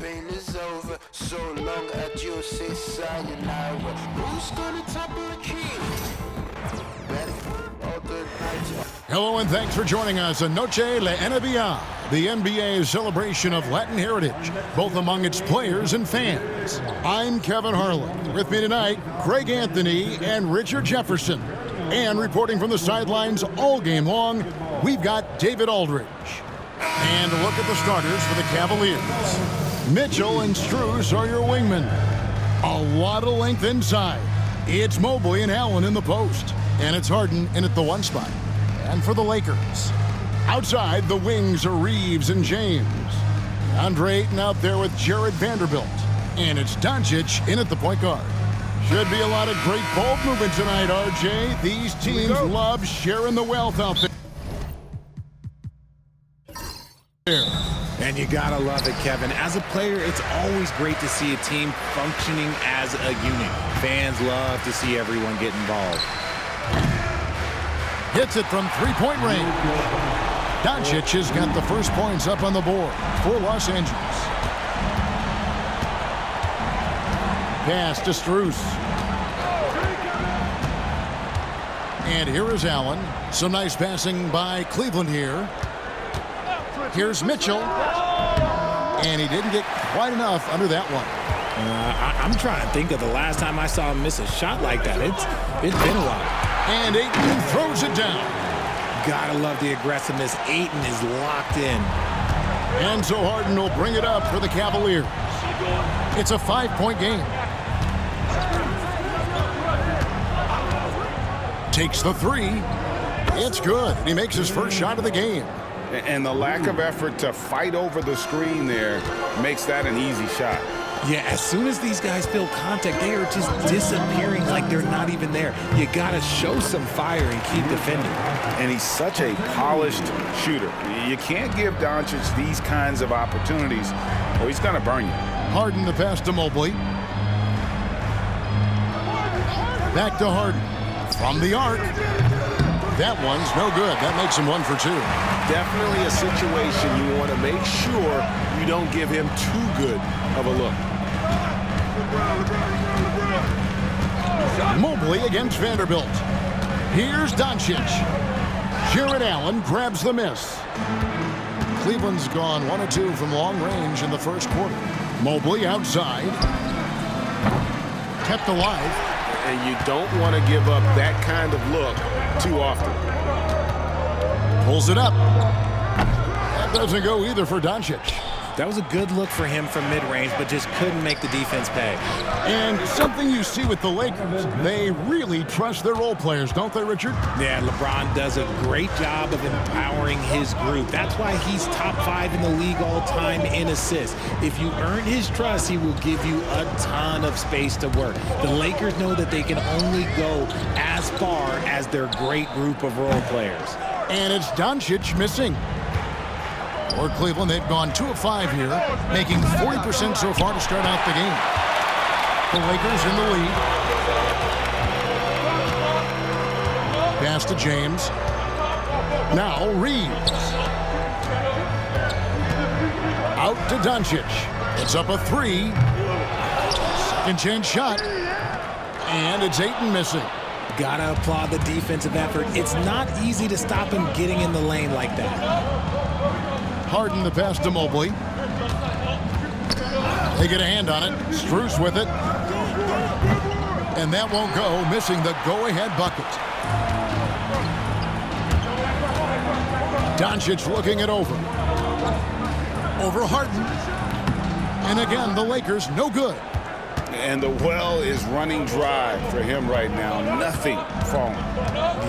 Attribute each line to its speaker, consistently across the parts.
Speaker 1: pain is over. So long, adieu, say sayonara. Who's gonna topple the king? Ready? All the nights.
Speaker 2: Hello and thanks for joining us on Noche La NBA, the NBA's celebration of Latin heritage, both among its players and fans. I'm Kevin Harlan. With me tonight, Craig Anthony and Richard Jefferson. And reporting from the sidelines all game long, we've got David Aldridge. And a look at the starters for the Cavaliers. Mitchell and Strus are your wingmen. A lot of length inside. It's Mobley and Allen in the post. And it's Harden in at the one spot. And for the Lakers, outside the wings are Reeves and James. Andre Ayton out there with Jared Vanderbilt. And it's Doncic in at the point guard. Should be a lot of great ball movement tonight, RJ. These teams love sharing the wealth out there.
Speaker 3: And you gotta love it, Kevin. As a player, it's always great to see a team functioning as a unit. Fans love to see everyone get involved.
Speaker 2: Hits it from three-point range. Doncic has got the first points up on the board for Los Angeles. Pass to Strus. And here is Allen. Some nice passing by Cleveland here. Here's Mitchell. And he didn't get quite enough under that one.
Speaker 3: I'm trying to think of the last time I saw him miss a shot like that. It's been a while.
Speaker 2: And Ayton throws it down.
Speaker 3: Gotta love the aggressiveness. Ayton is locked in.
Speaker 2: And so Harden will bring it up for the Cavaliers. It's a 5-point game. Takes the three. It's good. He makes his first shot of the game.
Speaker 4: And the lack of effort to fight over the screen there makes that an easy shot.
Speaker 3: Yeah, as soon as these guys feel contact, they are just disappearing like they're not even there. You gotta show some fire and keep defending.
Speaker 4: And he's such a polished shooter. You can't give Doncic these kinds of opportunities or he's gonna burn you.
Speaker 2: Harden the pass to Mobley. Back to Harden. From the arc. That one's no good. That makes him 1 for 2.
Speaker 5: Definitely a situation you want to make sure you don't give him too good of a look.
Speaker 2: Mobley against Vanderbilt. Here's Doncic. Jared Allen grabs the miss. Cleveland's gone 1 of 2 from long range in the first quarter. Mobley outside. Kept alive.
Speaker 5: And you don't want to give up that kind of look too often.
Speaker 2: Pulls it up. That doesn't go either for Doncic.
Speaker 3: That was a good look for him from mid-range, but just couldn't make the defense pay.
Speaker 2: And something you see with the Lakers, they really trust their role players, don't they, Richard?
Speaker 3: Yeah, LeBron does a great job of empowering his group. That's why he's top 5 in the league all time in assists. If you earn his trust, he will give you a ton of space to work. The Lakers know that they can only go as far as their great group of role players.
Speaker 2: And it's Doncic missing. For Cleveland, they've gone 2 of 5 here, making 40% so far to start out the game. The Lakers in the lead. Pass to James. Now Reeves. Out to Doncic. It's up a 3. Second chance shot. And it's Ayton missing.
Speaker 3: Gotta applaud the defensive effort. It's not easy to stop him getting in the lane like that.
Speaker 2: Harden the pass to Mobley. They get a hand on it. Strus with it. And that won't go, missing the go-ahead bucket. Doncic looking it over. Over Harden. And again, the Lakers no good.
Speaker 4: And the well is running dry for him right now. Nothing falling.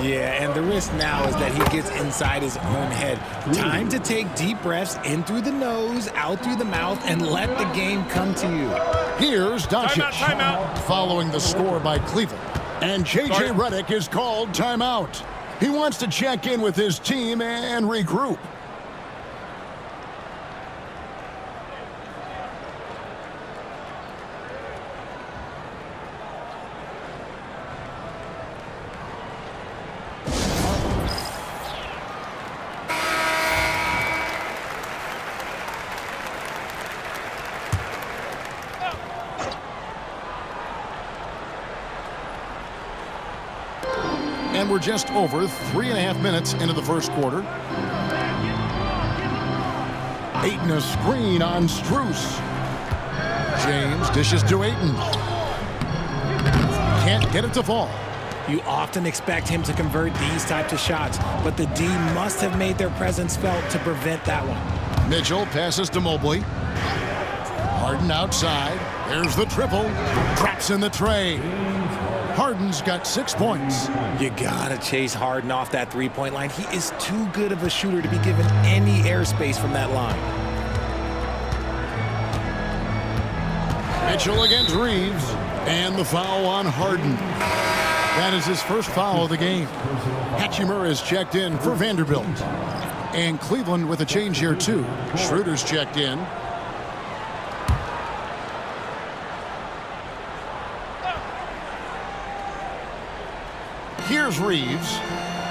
Speaker 3: Yeah, and the risk now is that he gets inside his own head. Time to take deep breaths in through the nose, out through the mouth, and let the game come to you.
Speaker 2: Here's Doncic.
Speaker 4: Timeout.
Speaker 2: Following the score by Cleveland. And J.J. Redick is called timeout. He wants to check in with his team and regroup. And we're just over 3.5 minutes into the first quarter. Ayton a screen on Strus. James dishes to Ayton. Can't get it to fall.
Speaker 3: You often expect him to convert these types of shots, but the D must have made their presence felt to prevent that one.
Speaker 2: Mitchell passes to Mobley. Harden outside. There's the triple. Drops in the tray. Harden's got 6 points.
Speaker 3: You gotta chase Harden off that three-point line. He is too good of a shooter to be given any airspace from that line.
Speaker 2: Mitchell against Reeves. And the foul on Harden. That is his first foul of the game. Hachimura is checked in for Vanderbilt. And Cleveland with a change here too. Schroeder's checked in. Here's Reeves.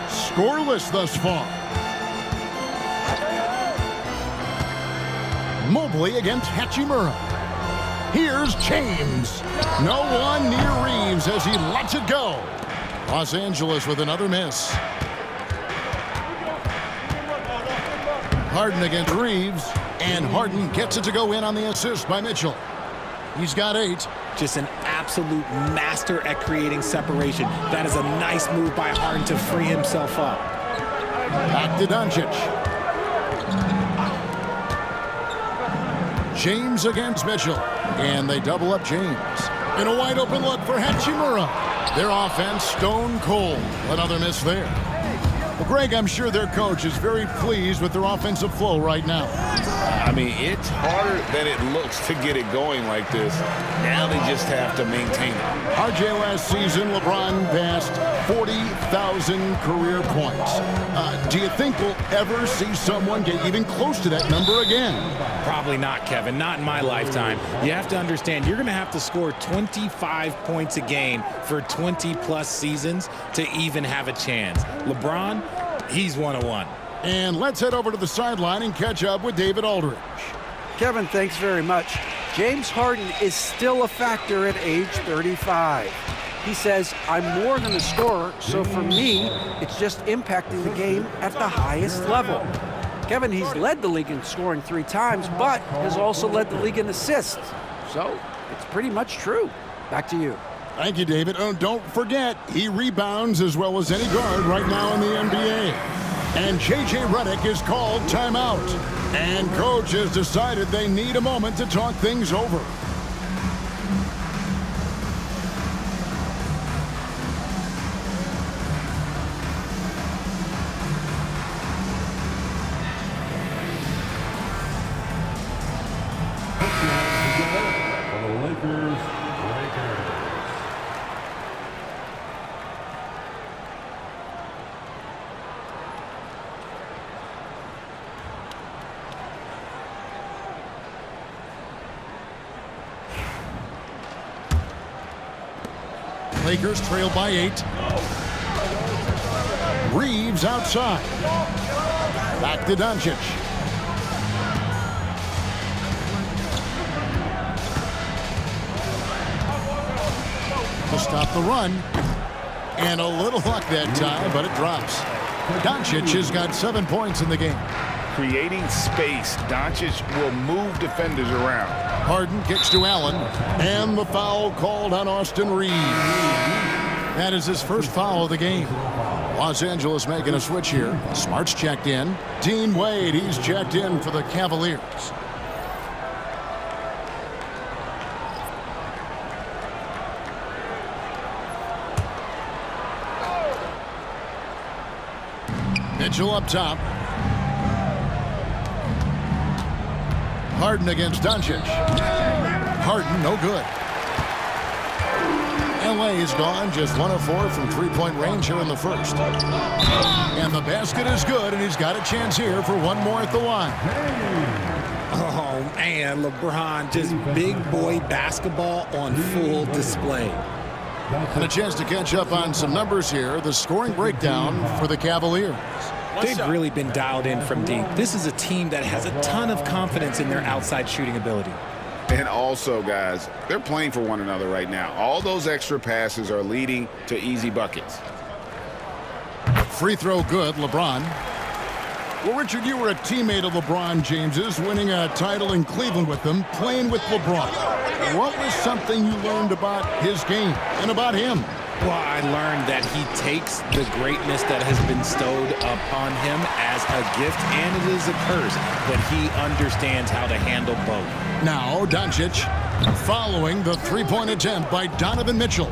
Speaker 2: Scoreless thus far. Mobley against Hachimura. Here's James. No one near Reeves as he lets it go. Los Angeles with another miss. Harden against Reeves. And Harden gets it to go in on the assist by Mitchell. He's got 8.
Speaker 3: Just an absolute master at creating separation. That is a nice move by Harden to free himself up.
Speaker 2: Back to Doncic. James against Mitchell. And they double up James. In a wide open look for Hachimura. Their offense stone cold. Another miss there. Well, Greg, I'm sure their coach is very pleased with their offensive flow right now.
Speaker 4: I mean, it's harder than it looks to get it going like this. Now they just have to maintain it.
Speaker 2: RJ, last season, LeBron passed 40,000 career points. Do you think we'll ever see someone get even close to that number again?
Speaker 3: Probably not, Kevin. Not in my lifetime. You have to understand, you're going to have to score 25 points a game for 20-plus seasons to even have a chance. LeBron, he's 101.
Speaker 2: And let's head over to the sideline and catch up with David Aldridge.
Speaker 6: Kevin, thanks very much. James Harden is still a factor at age 35. He says, I'm more than a scorer, so for me, it's just impacting the game at the highest level. Kevin, he's led the league in scoring 3 times, but has also led the league in assists. So it's pretty much true. Back to you.
Speaker 2: Thank you, David. Oh, don't forget, he rebounds as well as any guard right now in the NBA. And J.J. Redick is called timeout. And coach has decided they need a moment to talk things over. Lakers trail by 8. Reeves outside. Back to Doncic. To stop the run. And a little luck that time, but it drops. Doncic has got 7 points in the game.
Speaker 4: Creating space, Doncic will move defenders around.
Speaker 2: Harden kicks to Allen, and the foul called on Austin Reeves. That is his first foul of the game. Los Angeles making a switch here. Smart's checked in. Dean Wade, he's checked in for the Cavaliers. Mitchell up top. Harden against Doncic. Harden, no good. L.A. is gone, just 1 of 4 from three-point range here in the first. And the basket is good, and he's got a chance here for one more at the line.
Speaker 3: Oh, man, LeBron, just big boy basketball on full display.
Speaker 2: And a chance to catch up on some numbers here. The scoring breakdown for the Cavaliers.
Speaker 3: They've really been dialed in from deep. This is a team that has a ton of confidence in their outside shooting ability.
Speaker 4: And also, guys, they're playing for one another right now. All those extra passes are leading to easy buckets.
Speaker 2: Free throw good, LeBron. Well, Richard, you were a teammate of LeBron James's, winning a title in Cleveland with them, playing with LeBron. What was something you learned about his game and about him?
Speaker 3: Well, I learned that he takes the greatness that has been bestowed upon him as a gift, and it is a curse, but he understands how to handle both.
Speaker 2: Now, Doncic following the three-point attempt by Donovan Mitchell.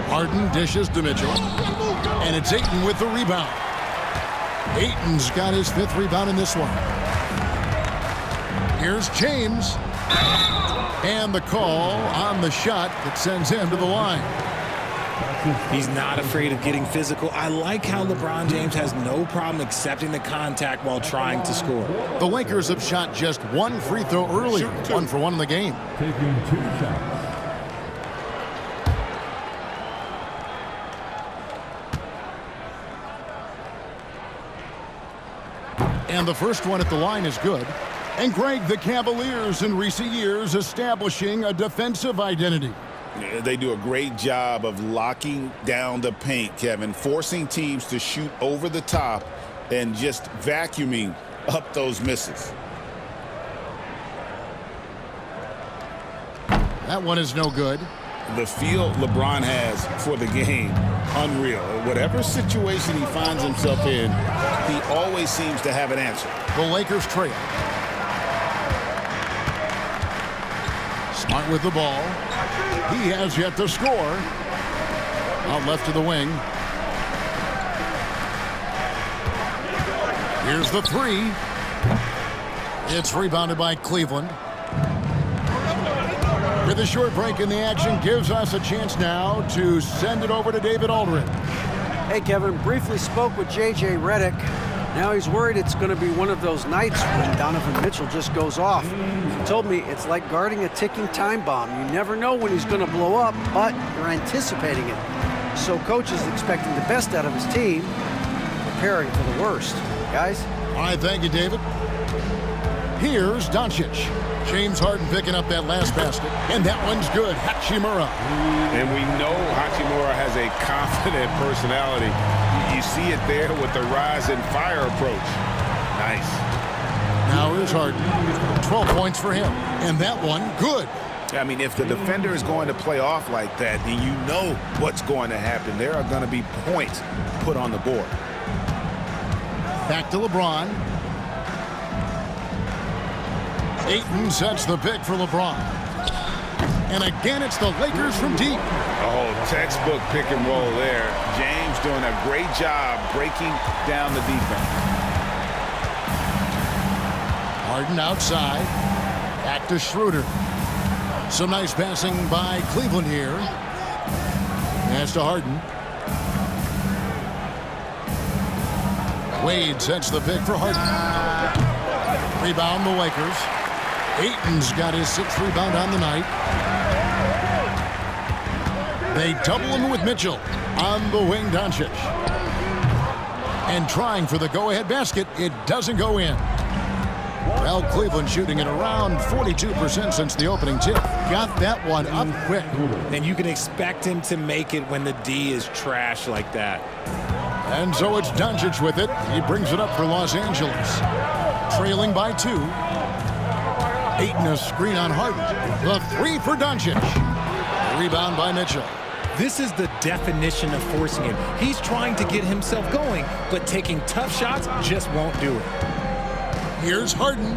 Speaker 2: Harden dishes to Mitchell, and it's Ayton with the rebound. Ayton's got his 5th rebound in this one. Here's James. And the call on the shot that sends him to the line.
Speaker 3: He's not afraid of getting physical. I like how LeBron James has no problem accepting the contact while trying to score.
Speaker 2: The Lakers have shot just 1 free throw earlier, 1 for 1 in the game.
Speaker 7: Taking 2 shots.
Speaker 2: And the first one at the line is good. And Greg, the Cavaliers in recent years establishing a defensive identity.
Speaker 4: They do a great job of locking down the paint, Kevin, forcing teams to shoot over the top and just vacuuming up those misses.
Speaker 2: That one is no good.
Speaker 4: The feel LeBron has for the game, unreal. Whatever situation he finds himself in, he always seems to have an answer.
Speaker 2: The Lakers trail. Smart with the ball. He has yet to score. Out left to the wing. Here's the 3. It's rebounded by Cleveland. With a short break in the action, gives us a chance now to send it over to David Aldridge.
Speaker 6: Hey, Kevin, briefly spoke with J.J. Redick. Now he's worried it's going to be one of those nights when Donovan Mitchell just goes off. He told me it's like guarding a ticking time bomb. You never know when he's going to blow up, but you're anticipating it. So coach is expecting the best out of his team, preparing for the worst. Guys?
Speaker 2: All right, thank you, David. Here's Doncic. James Harden picking up that last basket, and that one's good. Hachimura.
Speaker 4: And we know Hachimura has a confident personality. You see it there with the rise and fire approach. Nice.
Speaker 2: Now here's Harden. 12 points for him, and that one good.
Speaker 4: I mean, if the defender is going to play off like that, then you know what's going to happen. There are going to be points put on the board.
Speaker 2: Back to LeBron. Ayton sets the pick for LeBron. And again, it's the Lakers from deep.
Speaker 4: Oh, textbook pick and roll there. James doing a great job breaking down the defense.
Speaker 2: Harden outside. Back to Schroeder. Some nice passing by Cleveland here. Pass to Harden. Wade sets the pick for Harden. Rebound the Lakers. Ayton's got his 6th rebound on the night. They double him with Mitchell. On the wing, Doncic. And trying for the go-ahead basket, it doesn't go in. Well, Cleveland shooting at around 42% since the opening tip. Got that one up quick.
Speaker 3: And you can expect him to make it when the D is trash like that.
Speaker 2: And so it's Doncic with it. He brings it up for Los Angeles. Trailing by 2. Ayton a screen on Harden. The 3 for Doncic. Rebound by Mitchell.
Speaker 3: This is the definition of forcing him. He's trying to get himself going, but taking tough shots just won't do it.
Speaker 2: Here's Harden.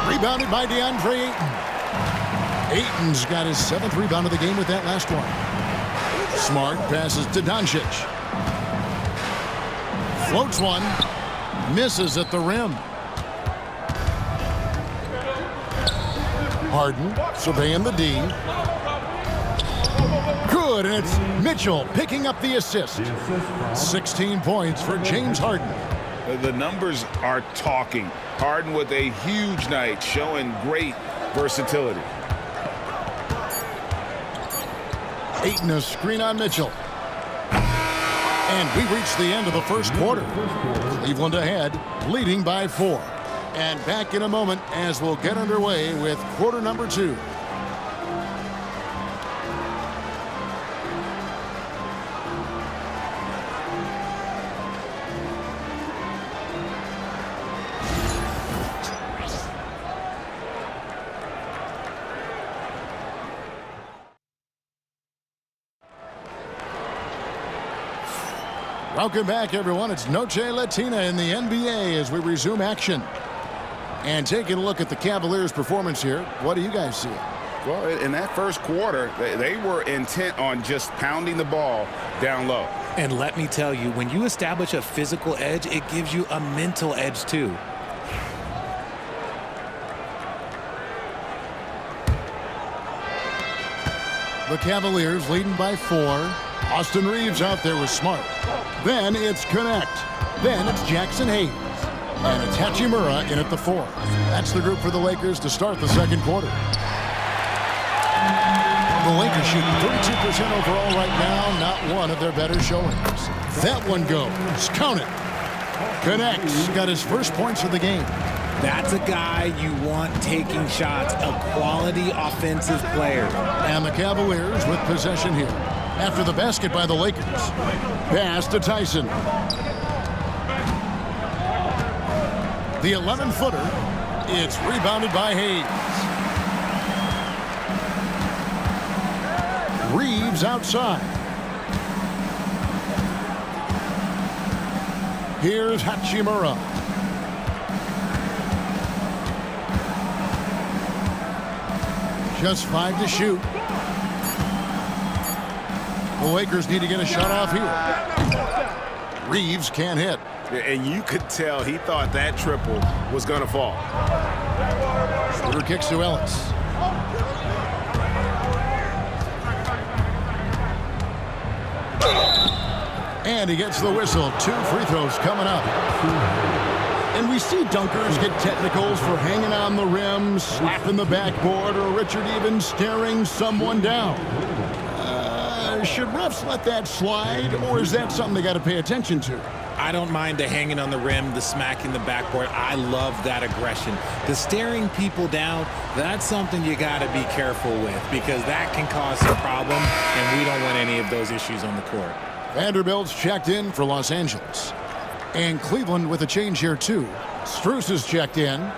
Speaker 2: Rebounded by DeAndre Ayton. Ayton's got his 7th rebound of the game with that last one. Smart passes to Doncic. Floats one. Misses at the rim. Harden surveying the D. Good, and it's Mitchell picking up the assist. 16 points for James Harden.
Speaker 4: The numbers are talking. Harden with a huge night, showing great versatility.
Speaker 2: Ayton a screen on Mitchell. And we reach the end of the first quarter. Cleveland ahead, leading by 4. And back in a moment as we'll get underway with quarter number 2. Welcome back, everyone. It's Noche Latina in the NBA as we resume action. And taking a look at the Cavaliers' performance here, what do you guys see?
Speaker 4: Well, in that first quarter, they were intent on just pounding the ball down low.
Speaker 3: And let me tell you, when you establish a physical edge, it gives you a mental edge too.
Speaker 2: The Cavaliers leading by 4. Austin Reeves out there with Smart. Then it's Connect. Then it's Jackson Hayes. And it's Hachimura in at the 4. That's the group for the Lakers to start the second quarter. The Lakers shooting 32% overall right now. Not one of their better showings. That one goes. Count it. Connects. Got his first points of the game.
Speaker 3: That's a guy you want taking shots, a quality offensive player.
Speaker 2: And the Cavaliers with possession here. After the basket by the Lakers. Pass to Tyson. The 11-footer. It's rebounded by Hayes. Reeves outside. Here's Hachimura. Just 5 to shoot. The Lakers need to get a shot off here. Reeves can't hit.
Speaker 5: And you could tell he thought that triple was going to fall.
Speaker 2: Schroeder kicks to Ellis. And he gets the whistle. 2 free throws coming up. And we see dunkers get technicals for hanging on the rim, slapping the backboard, or Richard even staring someone down. Should refs let that slide, or is that something they got to pay attention to?
Speaker 3: I don't mind the hanging on the rim, the smacking the backboard. I love that aggression. The staring people down, that's something you got to be careful with because that can cause some problem, and we don't want any of those issues on the court.
Speaker 2: Vanderbilt's checked in for Los Angeles. And Cleveland with a change here, too. Strus is checked in.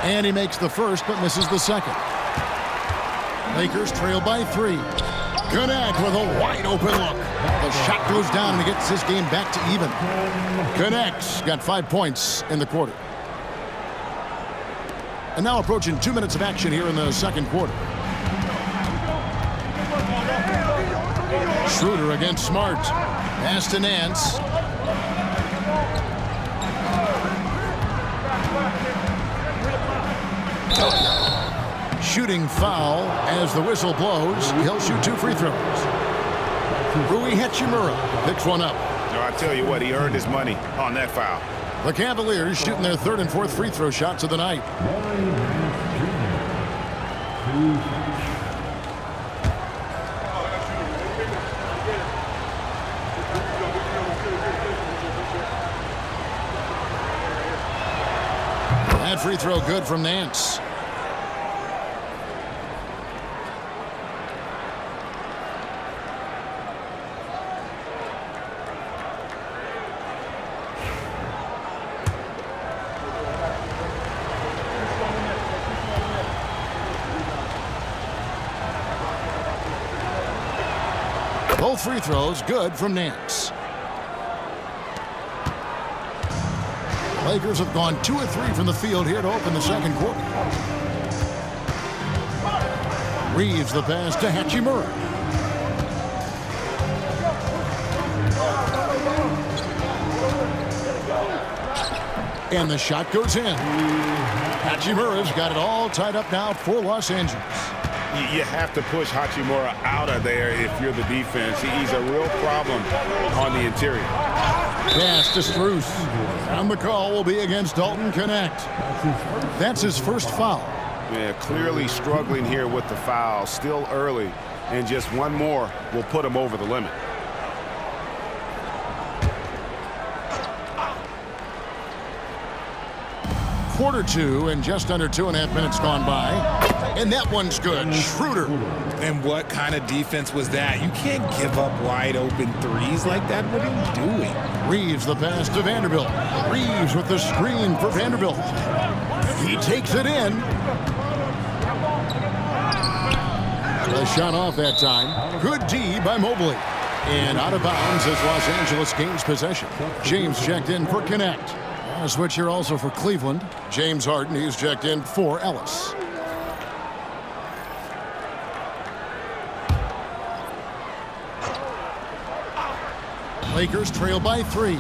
Speaker 2: And he makes the first, but misses the second. Lakers trail by 3. Connect with a wide-open look. The shot goes down, and he gets his game back to even. Connects. Got 5 points in the quarter. And now approaching 2 minutes of action here in the second quarter. Schroeder against Smart. Pass to Nance. Shooting foul as the whistle blows. He'll shoot 2 free throws. Rui Hachimura picks one up.
Speaker 4: No, I tell you what, he earned his money on that foul.
Speaker 2: The Cavaliers shooting their 3rd and 4th free throw shots of the night. That free throw good from Nance. Both free throws good from Nance. Lakers have gone 2 of 3 from the field here to open the second quarter. Reeves the pass to Hachimura. And the shot goes in. Hachimura's got it all tied up now for Los Angeles.
Speaker 4: You have to push Hachimura out of there if you're the defense. He's a real problem on the interior.
Speaker 2: Pass to Strus. And the call will be against Dalton Connect. That's his first foul.
Speaker 4: Yeah, clearly struggling here with the foul. Still early. And just one more will put him over the limit.
Speaker 2: Quarter 2 and just under 2.5 minutes gone by. And that one's good. Schroeder.
Speaker 3: And what kind of defense was that? You can't give up wide open threes like that. What are you doing?
Speaker 2: Reeves the pass to Vanderbilt. Reeves with the screen for Vanderbilt. He takes it in. The shot off that time. Good D by Mobley. And out of bounds as Los Angeles gains possession. James checked in for Connect. A switch here also for Cleveland. James Harden, he's checked in for Ellis. Lakers trail by 3.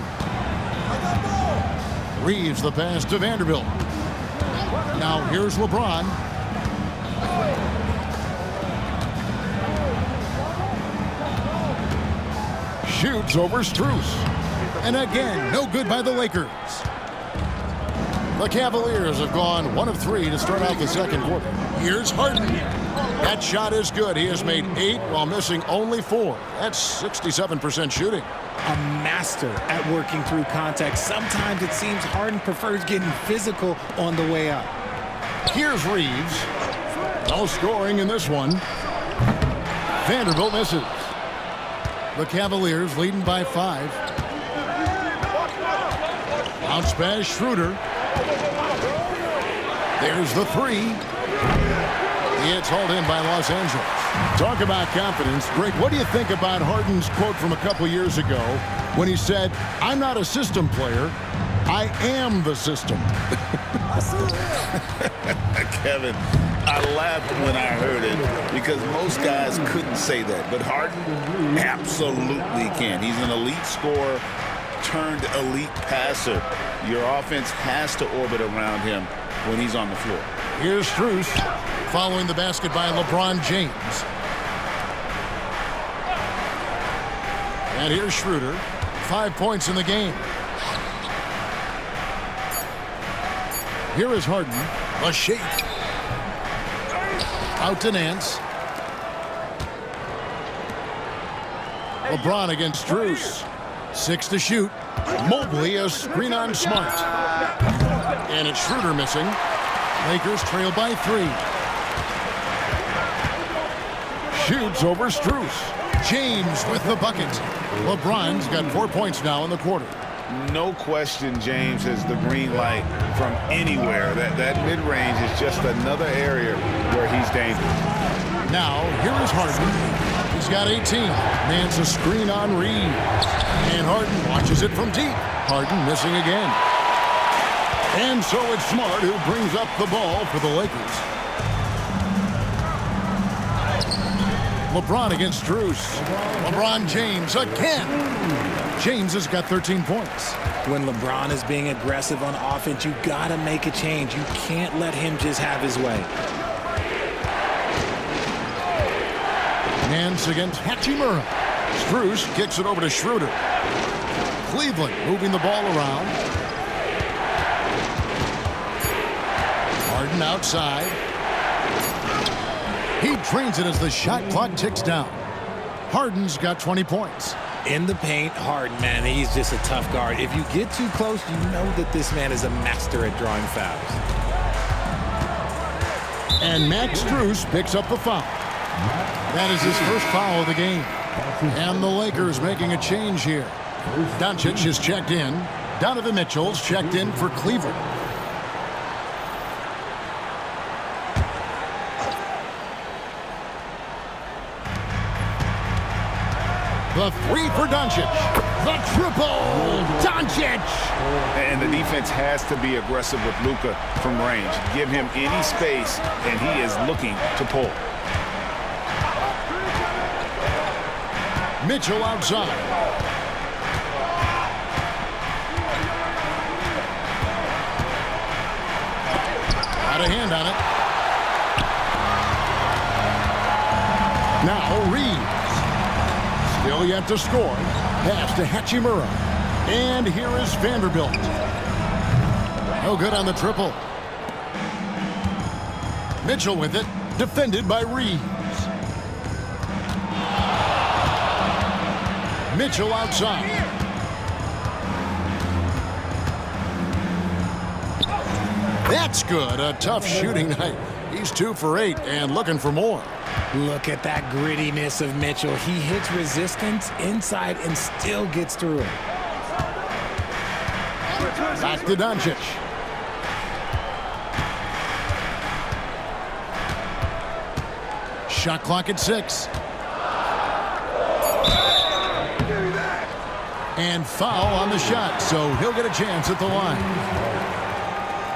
Speaker 2: Reeves the pass to Vanderbilt. Now here's LeBron. Shoots over Strus. And again, no good by the Lakers. The Cavaliers have gone 1 of 3 to start out the second quarter. Here's Harden. That shot is good. He has made 8 while missing only 4. That's 67% shooting.
Speaker 3: A master at working through contact. Sometimes it seems Harden prefers getting physical on the way up.
Speaker 2: Here's Reeves. No scoring in this one. Vanderbilt misses. The Cavaliers leading by 5. Bounce pass, Schroeder. There's the 3. It's hauled in by Los Angeles. Talk about confidence. Greg, what do you think about Harden's quote from a couple years ago when he said, "I'm not a system player, I am the system"?
Speaker 4: Kevin, I laughed when I heard it because most guys couldn't say that. But Harden absolutely can. He's an elite scorer turned elite passer. Your offense has to orbit around him when he's on the floor.
Speaker 2: Here's Strus following the basket by LeBron James. And here's Schroeder. 5 points in the game. Here is Harden. A shake. Out to Nance. LeBron against Strus. 6 to shoot. Mobley a screen on Smart. And it's Schroeder missing. Lakers trail by 3. Shoots over Strus. James with the bucket. LeBron's got 4 points now in the quarter.
Speaker 4: No question James has the green light from anywhere. That mid-range is just another area where he's dangerous.
Speaker 2: Now, here is Harden. He's got 18. Nance a screen on Reeves. And Harden watches it from deep. Harden missing again. And so it's Smart who brings up the ball for the Lakers. LeBron against Strus. LeBron James again. James has got 13 points.
Speaker 3: When LeBron is being aggressive on offense, you gotta make a change. You can't let him just have his way.
Speaker 2: Nance against Hachimura. Strus kicks it over to Schroeder. Cleveland moving the ball around. Harden outside. He drains it as the shot clock ticks down. Harden's got 20 points.
Speaker 3: In the paint, Harden, man, he's just a tough guard. If you get too close, you know that this man is a master at drawing fouls.
Speaker 2: And Max Strus picks up the foul. That is his first foul of the game. And the Lakers making a change here. Doncic is checked in. Donovan Mitchell's checked in for Cleveland. The 3 for Doncic. The triple. Doncic.
Speaker 4: And the defense has to be aggressive with Luka from range. Give him any space, and he is looking to pull.
Speaker 2: Mitchell outside. Got a hand on it. Now Reeves. Still yet to score. Pass to Hachimura. And here is Vanderbilt. No good on the triple. Mitchell with it. Defended by Reeves. Mitchell outside. That's good. A tough shooting night. He's 2 for 8 and looking for more.
Speaker 3: Look at that grittiness of Mitchell. He hits resistance inside and still gets through it.
Speaker 2: Back to Doncic. Shot clock at 6. And foul on the shot, so he'll get a chance at the line.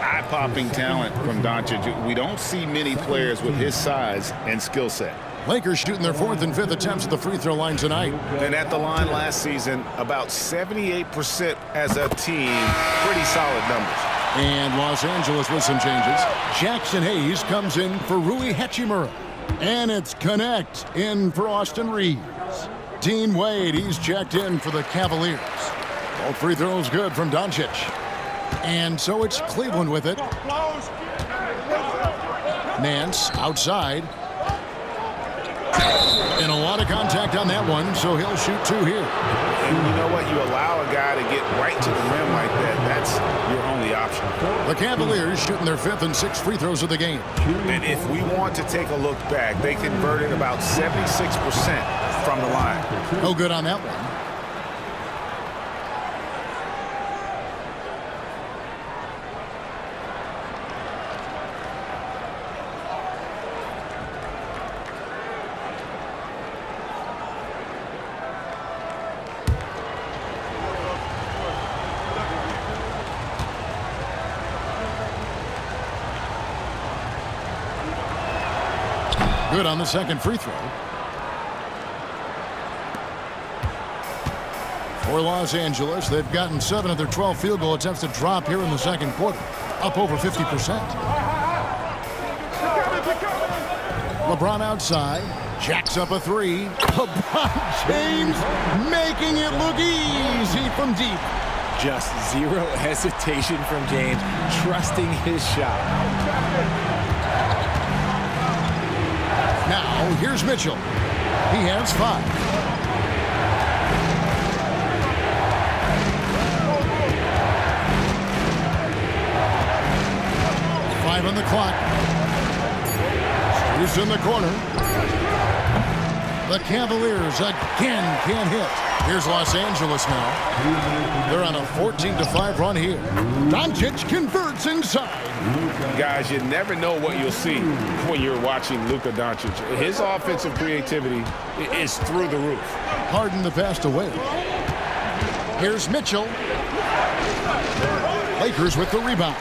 Speaker 4: Eye-popping talent from Doncic. We don't see many players with his size and skill set.
Speaker 2: Lakers shooting their 4th and 5th attempts at the free throw line tonight.
Speaker 5: And at the line last season, about 78% as a team. Pretty solid numbers.
Speaker 2: And Los Angeles with some changes. Jackson Hayes comes in for Rui Hachimura. And it's Connect in for Austin Reeves. Dean Wade, he's checked in for the Cavaliers. Both free throws good from Doncic. And so it's Cleveland with it. Nance outside. And a lot of contact on that one, so he'll shoot 2 here.
Speaker 5: And you know what? You allow a guy to get right to the rim like that. That's your only option.
Speaker 2: The Cavaliers shooting their 5th and 6th free throws of the game.
Speaker 5: And if we want to take a look back, they converted about 76% from the line.
Speaker 2: No good on that one. Good on the second free throw. For Los Angeles, they've gotten 7 of their 12 field goal attempts to drop here in the second quarter, up over 50%. LeBron outside, jacks up a 3. LeBron James making it look easy from deep.
Speaker 3: Just zero hesitation from James, trusting his shot.
Speaker 2: Now, here's Mitchell. He has 5. Five on the clock. He's in the corner. The Cavaliers again can't hit. Here's Los Angeles now. They're on a 14-5 run here. Doncic converts inside.
Speaker 5: Guys, you never know what you'll see when you're watching Luka Doncic. His offensive creativity is through the roof.
Speaker 2: Harden the pass away. Here's Mitchell. Lakers with the rebound.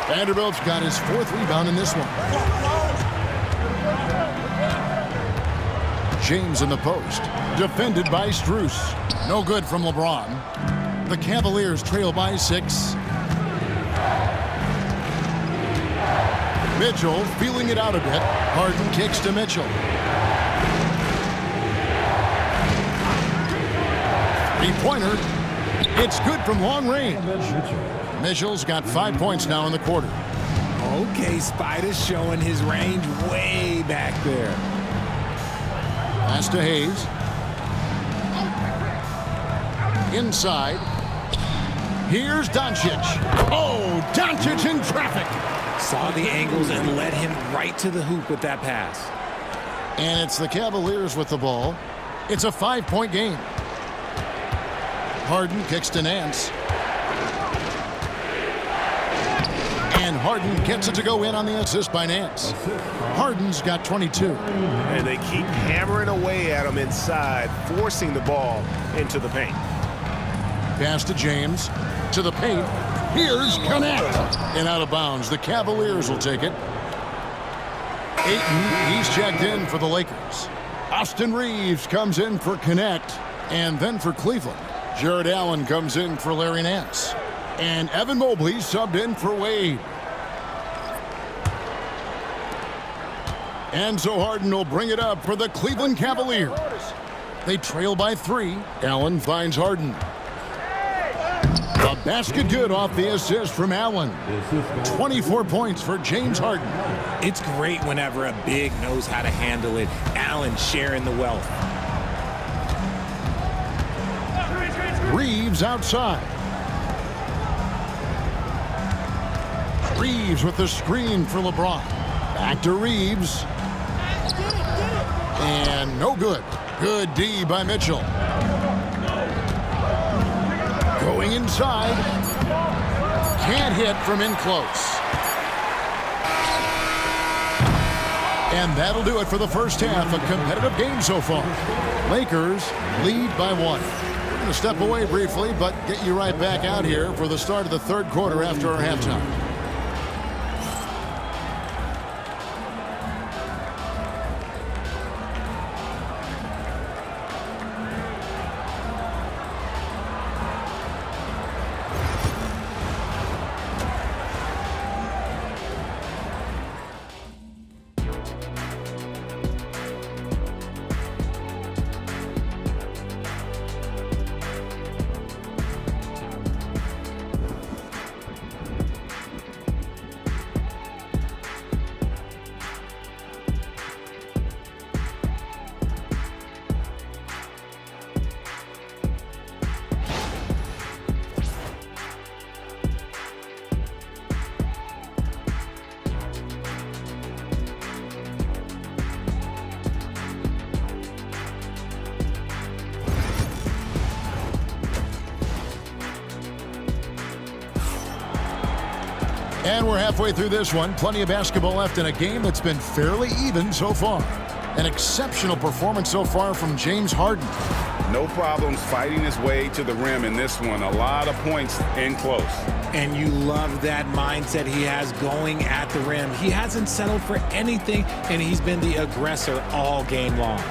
Speaker 2: Vanderbilt's got his 4th rebound in this one. James in the post. Defended by Strus. No good from LeBron. The Cavaliers trail by 6. Mitchell feeling it out a bit. Harden kicks to Mitchell. 3-pointer. It's good from long range. Mitchell's got 5 points now in the quarter.
Speaker 3: Okay, Spider's showing his range way back there.
Speaker 2: Pass to Hayes. Inside. Here's Doncic. Oh, Doncic in traffic.
Speaker 3: Saw the angles and led him right to the hoop with that pass.
Speaker 2: And it's the Cavaliers with the ball. It's a 5-point game. Harden kicks to Nance. And Harden gets it to go in on the assist by Nance. Harden's got 22.
Speaker 5: And they keep hammering away at him inside, forcing the ball into the paint.
Speaker 2: Pass to James. To the paint. Here's Connect. And out of bounds. The Cavaliers will take it. Ayton, he's checked in for the Lakers. Austin Reeves comes in for Connect. And then for Cleveland, Jared Allen comes in for Larry Nance. And Evan Mobley subbed in for Wade. And so Harden will bring it up for the Cleveland Cavaliers. They trail by 3. Allen finds Harden. The basket good off the assist from Allen. 24 points for James Harden.
Speaker 3: It's great whenever a big knows how to handle it. Allen sharing the wealth.
Speaker 2: Reeves outside. Reeves with the screen for LeBron. Back to Reeves. And no good. Good D by Mitchell. Going inside. Can't hit from in close. And that'll do it for the first half. A competitive game so far. Lakers lead by 1. We're going to step away briefly, but get you right back out here for the start of the third quarter after our halftime. And we're halfway through this one. Plenty of basketball left in a game that's been fairly even so far. An exceptional performance so far from James Harden.
Speaker 4: No problems fighting his way to the rim in this one. A lot of points in close.
Speaker 3: And you love that mindset he has going at the rim. He hasn't settled for anything, and he's been the aggressor all game long.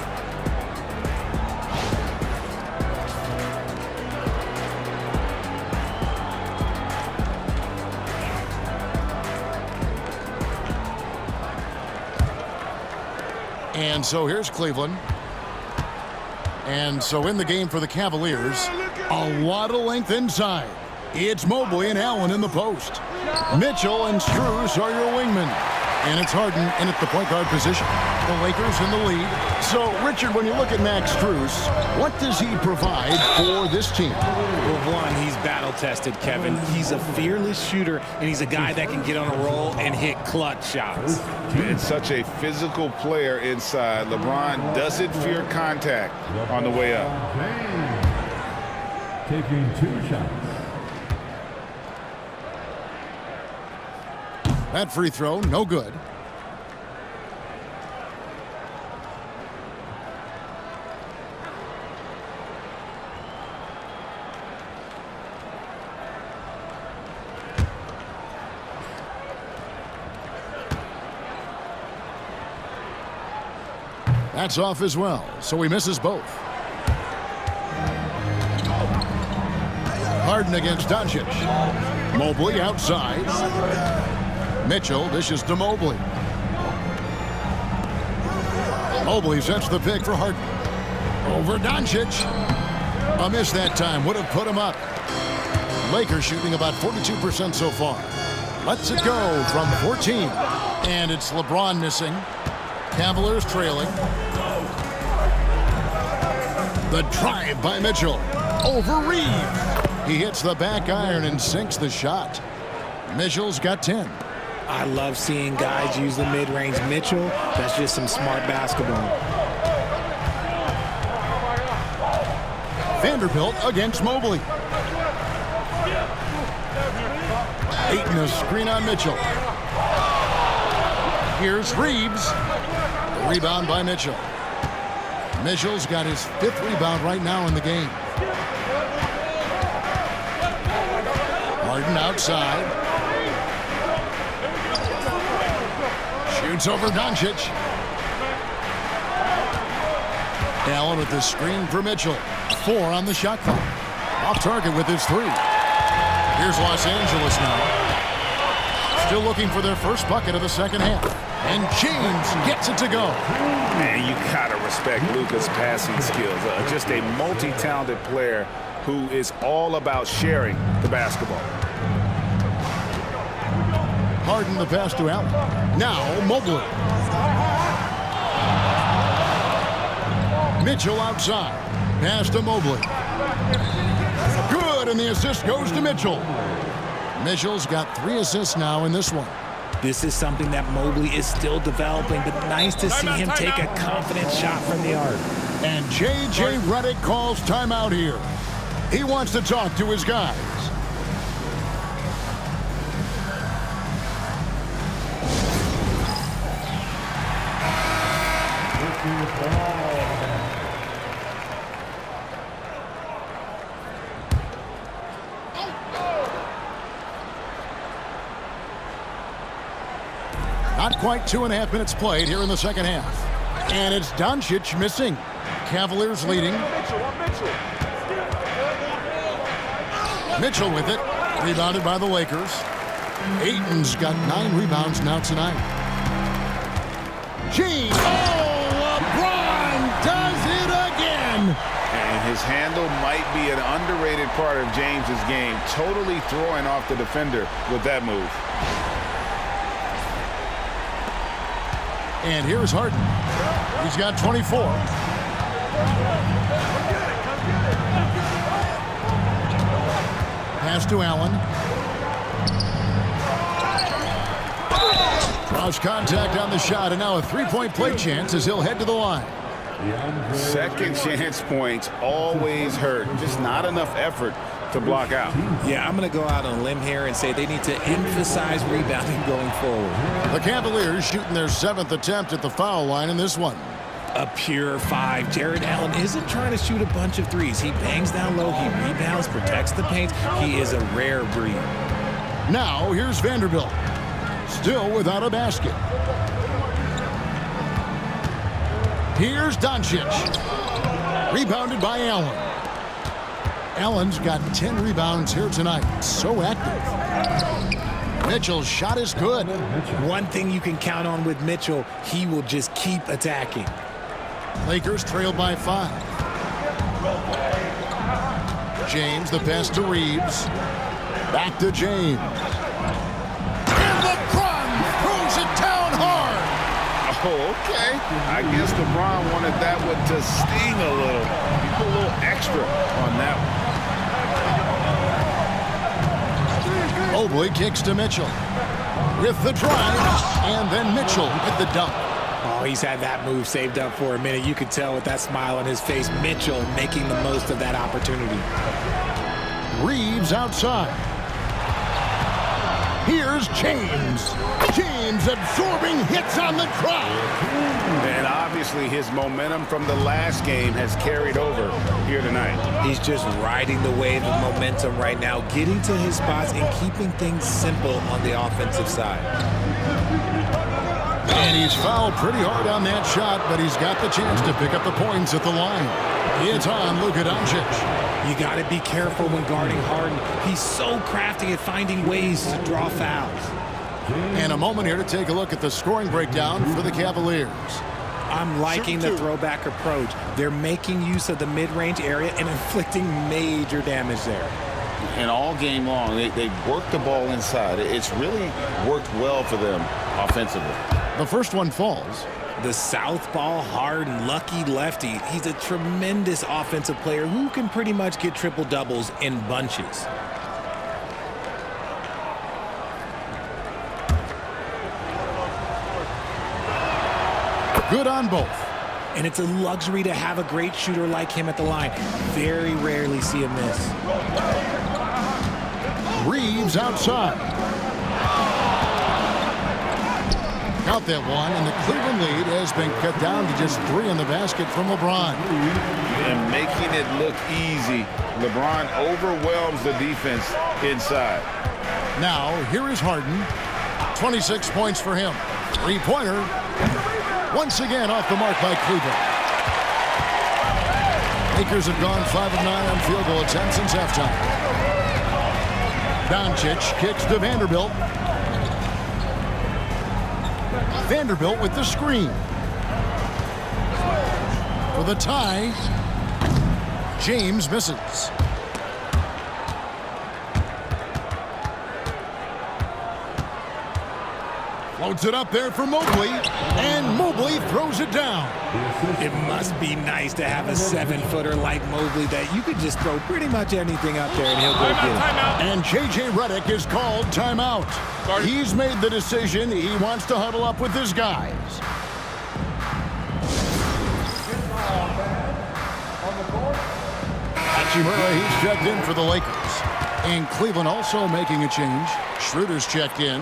Speaker 2: And so here's Cleveland. And so in the game for the Cavaliers, a lot of length inside. It's Mobley and Allen in the post. Mitchell and Strus are your wingmen. And it's Harden in at the point guard position. The Lakers in the lead. So, Richard, when you look at Max Strus, what does he provide for this team?
Speaker 3: Well, one, he's battle-tested, Kevin. He's a fearless shooter, and he's a guy that can get on a roll and hit clutch shots.
Speaker 4: It's such a physical player inside. LeBron doesn't fear contact on the way up.
Speaker 7: Taking 2 shots.
Speaker 2: That free throw, no good. That's off as well, so he misses both. Harden against Doncic. Mobley outside. Mitchell dishes to Mobley. Mobley sets the pick for Harden. Over Doncic. A miss that time. Would have put him up. Lakers shooting about 42% so far. Lets it go from 14. And it's LeBron missing. Cavaliers trailing. The drive by Mitchell. Over Reeves. He hits the back iron and sinks the shot. Mitchell's got 10.
Speaker 3: I love seeing guys use the mid-range. Mitchell, that's just some smart basketball.
Speaker 2: Vanderbilt against Mobley. Ayton a screen on Mitchell. Here's Reeves. The rebound by Mitchell. Mitchell's got his 5th rebound right now in the game. Harden outside. Shoots over Doncic. Allen with the screen for Mitchell. 4 on the shot clock. Off target with his 3. Here's Los Angeles now. Still looking for their first bucket of the second half. And James gets it to go.
Speaker 4: Man, you gotta respect Luka's passing skills. Just a multi-talented player who is all about sharing the basketball.
Speaker 2: Harden the pass to Allen. Now Mobley. Mitchell outside. Pass to Mobley. Good, and the assist goes to Mitchell. Mitchell's got 3 assists now in this one.
Speaker 3: This is something that Mobley is still developing, but nice to see him take a confident shot from the arc.
Speaker 2: And J.J. Redick calls timeout here. He wants to talk to his guys. Not quite 2.5 minutes played here in the second half. And it's Doncic missing. Cavaliers leading. Mitchell with it. Rebounded by the Lakers. Ayton's got 9 rebounds now tonight. James. Oh, LeBron does it again.
Speaker 4: And his handle might be an underrated part of James's game. Totally throwing off the defender with that move.
Speaker 2: And here's Harden. He's got 24. Pass to Allen. Draws contact on the shot, and now a three-point play chance as he'll head to the line.
Speaker 4: Second chance points always hurt. Just not enough effort to block out.
Speaker 3: Yeah, I'm going to go out on a limb here and say they need to emphasize rebounding going forward.
Speaker 2: The Cavaliers shooting their 7th attempt at the foul line in this one.
Speaker 3: A pure 5. Jared Allen isn't trying to shoot a bunch of threes. He bangs down low, he rebounds, protects the paint. He is a rare breed.
Speaker 2: Now, here's Vanderbilt. Still without a basket. Here's Doncic. Rebounded by Allen. Allen's got 10 rebounds here tonight. So active. Mitchell's shot is good.
Speaker 3: One thing you can count on with Mitchell, he will just keep attacking.
Speaker 2: Lakers trail by 5. James, the pass to Reeves. Back to James. And LeBron throws it down hard.
Speaker 4: Oh, okay. I guess LeBron wanted that one to sting a little. He put a little extra on that one.
Speaker 2: Mobley kicks to Mitchell. With the drive, and then Mitchell with the dunk.
Speaker 3: Oh, he's had that move saved up for a minute. You could tell with that smile on his face, Mitchell making the most of that opportunity.
Speaker 2: Reeves outside. Here's James. James absorbing hits on the drive.
Speaker 4: And obviously his momentum from the last game has carried over here tonight.
Speaker 3: He's just riding the wave of momentum right now, getting to his spots and keeping things simple on the offensive side.
Speaker 2: And he's fouled pretty hard on that shot, but he's got the chance to pick up the points at the line. It's on Luka Doncic.
Speaker 3: You got to be careful when guarding Harden. He's so crafty at finding ways to draw fouls.
Speaker 2: And a moment here to take a look at the scoring breakdown for the Cavaliers.
Speaker 3: I'm liking the throwback approach. They're making use of the mid-range area and inflicting major damage there.
Speaker 4: And all game long, they work the ball inside. It's really worked well for them offensively.
Speaker 2: The first one falls.
Speaker 3: The southpaw, hard, lucky lefty. He's a tremendous offensive player who can pretty much get triple-doubles in bunches.
Speaker 2: Good on both.
Speaker 3: And it's a luxury to have a great shooter like him at the line. Very rarely see him miss.
Speaker 2: Reeves outside. Count that one, and the Cleveland lead has been cut down to just 3 in the basket from LeBron.
Speaker 4: And making it look easy, LeBron overwhelms the defense inside.
Speaker 2: Now, here is Harden. 26 points for him. Three-pointer. Once again off the mark by Cleveland. Lakers have gone 5 of 9 on field goal attempts since halftime. Doncic kicks to Vanderbilt. Vanderbilt with the screen. For the tie, James misses. Floats it up there for Mobley, and Mobley throws it down.
Speaker 3: It must be nice to have a 7-footer like Mobley that you could just throw pretty much anything up there and he'll go get it.
Speaker 2: And J.J. Redick is called timeout. He's made the decision he wants to huddle up with his guys. Hachimura, he's checked in for the Lakers. And Cleveland also making a change. Schroeder's checked in.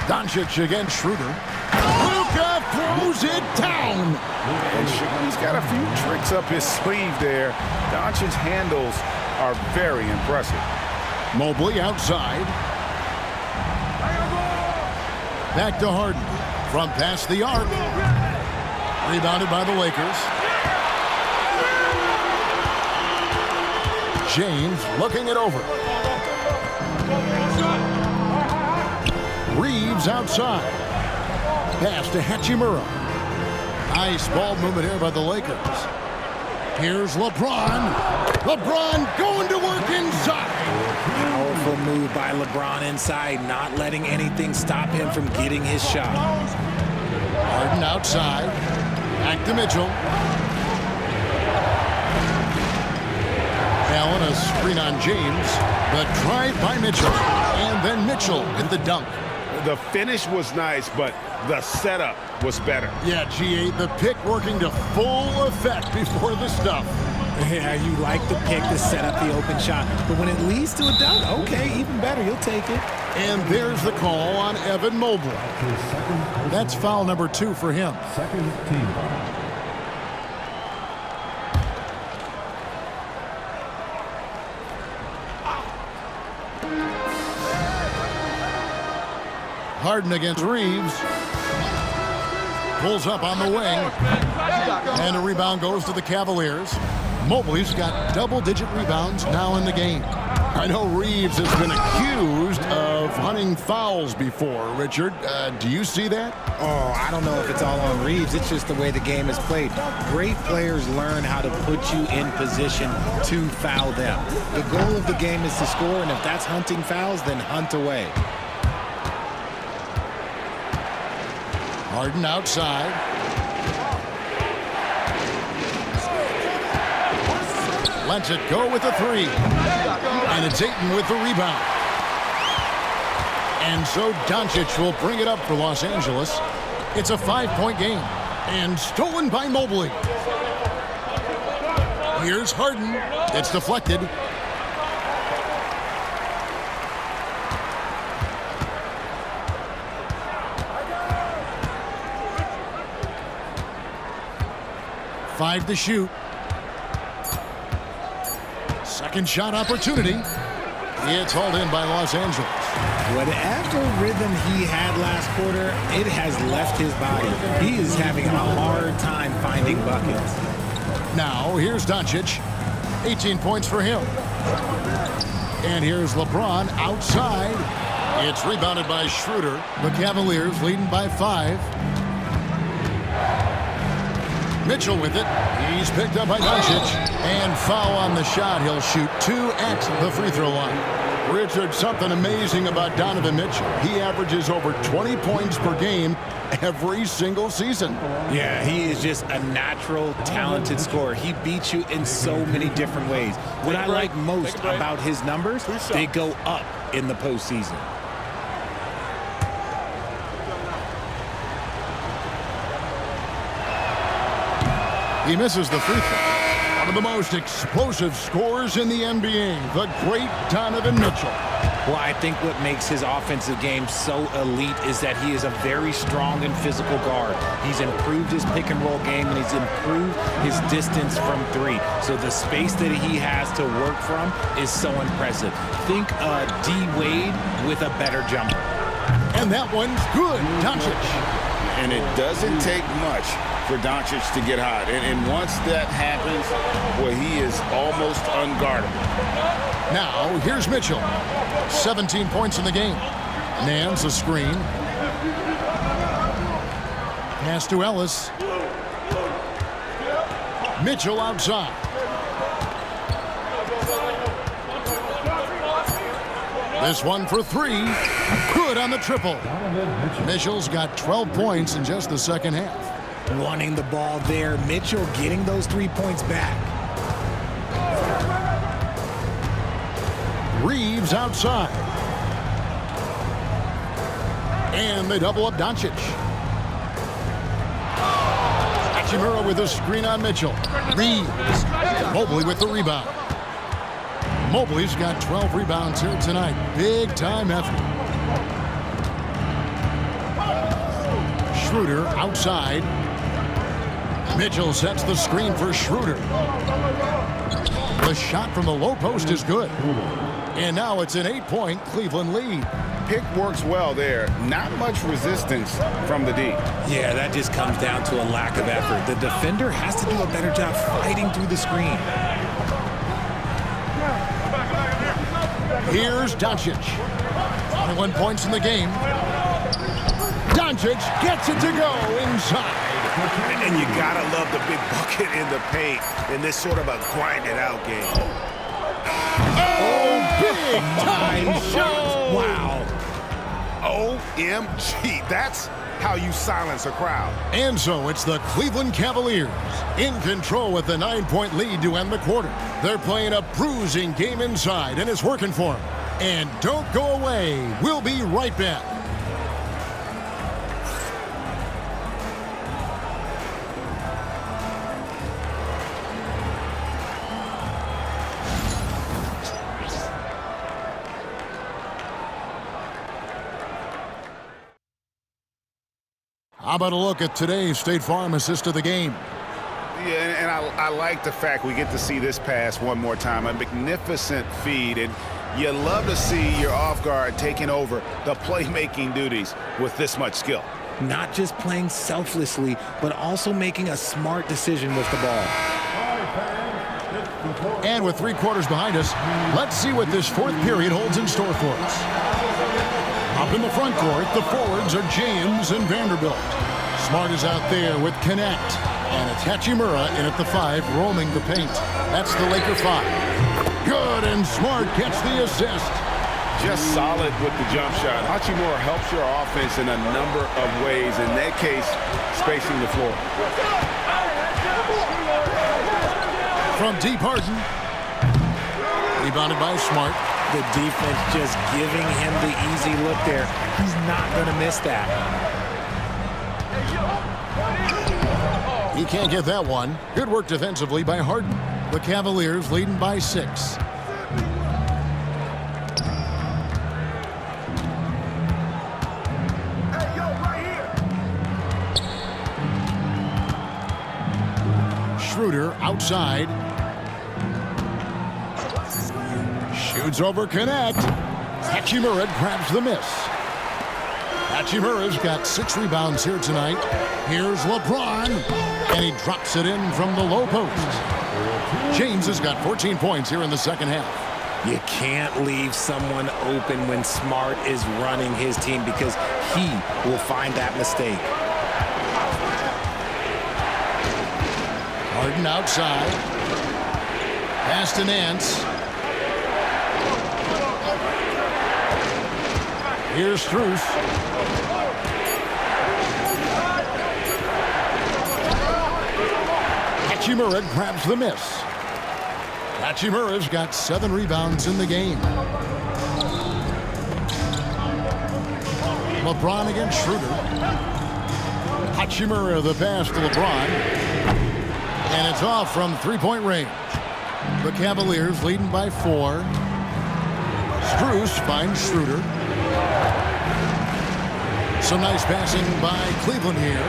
Speaker 2: Doncic against Schroeder. Luka throws it down.
Speaker 4: And he's got a few tricks up his sleeve there. Doncic's handles are very impressive.
Speaker 2: Mobley outside. Back to Harden. From past the arc. Rebounded by the Lakers. James looking it over. Reeves outside. Pass to Hachimura. Nice ball movement here by the Lakers. Here's LeBron. LeBron going to work inside.
Speaker 3: Powerful move by LeBron inside, not letting anything stop him from getting his shot.
Speaker 2: Harden outside. Back to Mitchell. Allen, a screen on James. The drive by Mitchell. And then Mitchell with the dunk.
Speaker 5: The finish was nice, but the setup was better.
Speaker 2: Yeah, G8, the pick working to full effect before the stuff.
Speaker 3: Yeah, you like the pick to set up the open shot, but when it leads to a dunk, okay, even better, you'll take it.
Speaker 2: And there's the call on Evan Mobley. That's foul number 2 for him.
Speaker 7: Second team foul.
Speaker 2: Harden against Reeves. Pulls up on the wing. And a rebound goes to the Cavaliers. Mobley's got double-digit rebounds now in the game. I know Reeves has been accused of hunting fouls before. Richard, do you see that?
Speaker 3: Oh, I don't know if it's all on Reeves. It's just the way the game is played. Great players learn how to put you in position to foul them. The goal of the game is to score, and if that's hunting fouls, then hunt away.
Speaker 2: Harden outside. Lets it go with a 3. And it's Ayton with the rebound. And so Doncic will bring it up for Los Angeles. It's a 5-point game. And stolen by Mobley. Here's Harden. It's deflected. Five to shoot. Second shot opportunity. It's hauled in by Los Angeles.
Speaker 3: Whatever rhythm he had last quarter, it has left his body. He is having a hard time finding buckets.
Speaker 2: Now, here's Doncic. 18 points for him. And here's LeBron outside. It's rebounded by Schroeder. The Cavaliers leading by 5. Mitchell with it. He's picked up by Doncic. And foul on the shot. He'll shoot 2 at the free throw line. Richard, something amazing about Donovan Mitchell. He averages over 20 points per game every single season.
Speaker 3: Yeah, he is just a natural, talented scorer. He beats you in so many different ways. What I like most about his numbers, they go up in the postseason.
Speaker 2: He misses the free throw. One of the most explosive scorers in the NBA, the great Donovan Mitchell.
Speaker 3: Well, I think what makes his offensive game so elite is that he is a very strong and physical guard. He's improved his pick and roll game, and he's improved his distance from 3. So the space that he has to work from is so impressive. Think D. Wade with a better jumper.
Speaker 2: And that one's good. Doncic.
Speaker 4: And it doesn't take much for Doncic to get hot. And once that happens, well, he is almost unguardable.
Speaker 2: Now, here's Mitchell. 17 points in the game. Nance a screen. Pass to Ellis. Mitchell outside. This one for three. Good on the triple. Mitchell's got 12 points in just the second half.
Speaker 3: Wanting the ball there. Mitchell getting those 3 points back.
Speaker 2: Reeves outside. And they double up Doncic. Hachimura with a screen on Mitchell. Reeves. Mobley with the rebound. Mobley's got 12 rebounds here tonight. Big time effort. Schroeder outside. Mitchell sets the screen for Schroeder. The shot from the low post is good. And now it's an 8-point Cleveland lead.
Speaker 4: Pick works well there. Not much resistance from the D.
Speaker 3: Yeah, that just comes down to a lack of effort. The defender has to do a better job fighting through the screen.
Speaker 2: Here's Doncic. 21 points in the game. Doncic gets it to go inside.
Speaker 7: And you gotta love the big bucket in the paint in this sort of a grind-it-out game.
Speaker 2: Oh, big time shot.
Speaker 3: Wow.
Speaker 7: OMG, that's how you silence a crowd.
Speaker 2: And so it's the Cleveland Cavaliers in control with the 9-point lead to end the quarter. They're playing a bruising game inside, and it's working for them. And don't go away. We'll be right back. How about a look at today's State Farm assist of the game?
Speaker 4: Yeah, and I like the fact we get to see this pass one more time. A magnificent feed, and you love to see your off guard taking over the playmaking duties with this much skill.
Speaker 3: Not just playing selflessly, but also making a smart decision with the ball.
Speaker 2: And with 3 quarters behind us, let's see what this fourth period holds in store for us. Up in the front court, the forwards are James and Vanderbilt. Smart is out there with Connect. And it's Hachimura in at the 5, roaming the paint. That's the Laker 5. Good, and Smart gets the assist.
Speaker 4: Just solid with the jump shot. Hachimura helps your offense in a number of ways. In that case, spacing the floor.
Speaker 2: From deep, Harden. Rebounded by Smart.
Speaker 3: The defense just giving him the easy look there. He's not going to miss that.
Speaker 2: He can't get that one. Good work defensively by Harden. The Cavaliers leading by 6. Schroeder outside. Shoots over Connect. Hachimura grabs the miss. Hachimura's got 6 rebounds here tonight. Here's LeBron. And he drops it in from the low post. James has got 14 points here in the second half.
Speaker 3: You can't leave someone open when Smart is running his team because he will find that mistake.
Speaker 2: Harden outside. Pass to Nance. Here's Strus. Hachimura grabs the miss. Hachimura's got 7 rebounds in the game. LeBron against Schroeder. Hachimura the pass to LeBron. And it's off from 3-point range. The Cavaliers leading by 4. Strus finds Schroeder. Some nice passing by Cleveland here.